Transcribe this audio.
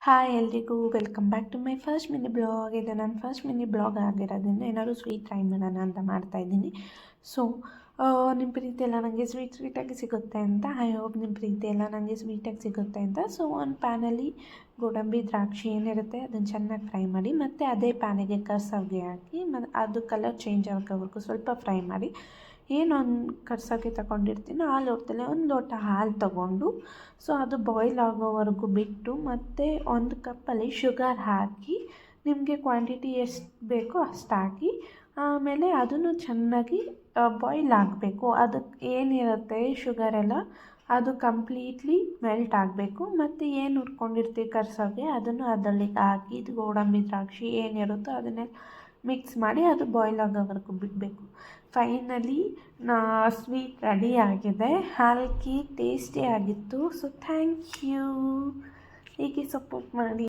Hi ಎಲ್ರಿಗೂ welcome back to my first mini blog. ಇದು ನನ್ನ ಫಸ್ಟ್ ಮಿನಿ ಬ್ಲಾಗ್ ಆಗಿರೋದ್ರಿಂದ ಏನಾದರೂ ಸ್ವೀಟ್ ಟ್ರೈ ಮಾಡೋಣ ಅಂತ ಮಾಡ್ತಾಯಿದ್ದೀನಿ. ಸೊ ನಿಮ್ಮ ಪ್ರೀತಿ ಎಲ್ಲ ನನಗೆ ಸ್ವೀಟಾಗಿ ಸಿಗುತ್ತೆ ಅಂತ ಐ ಹೋಪ್ ನಿಮ್ಮ ಪ್ರೀತಿ ಎಲ್ಲ ನನಗೆ ಸ್ವೀಟಾಗಿ ಸಿಗುತ್ತೆ ಅಂತ. ಸೊ ಒಂದು ಪ್ಯಾನಲ್ಲಿ ಗೋಡಂಬಿ ದ್ರಾಕ್ಷಿ ಏನಿರುತ್ತೆ ಅದನ್ನು ಚೆನ್ನಾಗಿ ಫ್ರೈ ಮಾಡಿ, ಮತ್ತು ಅದೇ ಪ್ಯಾನಿಗೆ ಕರ್ಸವ್ಗೆ ಹಾಕಿ ಅದು ಕಲರ್ ಚೇಂಜ್ ಆಗೋವರೆಗೂ ಸ್ವಲ್ಪ ಫ್ರೈ ಮಾಡಿ, ಏನೊಂದು ಕರ್ಸೋಕ್ಕೆ ತಗೊಂಡಿರ್ತೀನೋ ಆ ಲೋಟದಲ್ಲೇ ಒಂದು ಲೋಟ ಹಾಲು ತಗೊಂಡು ಸೊ ಅದು ಬಾಯ್ಲ್ ಆಗೋವರೆಗೂ ಬಿಟ್ಟು, ಮತ್ತು ಒಂದು ಕಪ್ಪಲ್ಲಿ ಶುಗರ್ ಹಾಕಿ ನಿಮಗೆ ಕ್ವಾಂಟಿಟಿ ಎಷ್ಟು ಬೇಕೋ ಅಷ್ಟು ಹಾಕಿ, ಆಮೇಲೆ ಅದನ್ನು ಚೆನ್ನಾಗಿ ಬಾಯ್ಲ್ ಆಗಬೇಕು. ಅದಕ್ಕೆ ಏನಿರುತ್ತೆ ಶುಗರೆಲ್ಲ ಅದು ಕಂಪ್ಲೀಟ್ಲಿ ಮೆಲ್ಟ್ ಆಗಬೇಕು. ಮತ್ತು ಏನು ಹುರ್ಕೊಂಡಿರ್ತೀವಿ ಕರ್ಸೋಗೆ ಅದನ್ನು ಅದರಲ್ಲಿ ಹಾಕಿ ಗೋಡಂಬಿ ದ್ರಾಕ್ಷಿ ಏನಿರುತ್ತೋ ಅದನ್ನೆಲ್ಲ ಮಿಕ್ಸ್ ಮಾಡಿ ಅದು ಬಾಯ್ಲ್ ಆಗೋವರೆಗೂ ಬಿಡಬೇಕು. ಫೈನಲಿ ಸ್ವೀಟ್ ರೆಡಿ ಆಗಿದೆ. ಹಾಲ್ಕಿ ಟೇಸ್ಟಿ ಆಗಿತ್ತು. So thank you. ಹೀಗೆ ಸಪೋರ್ಟ್ ಮಾಡಿ.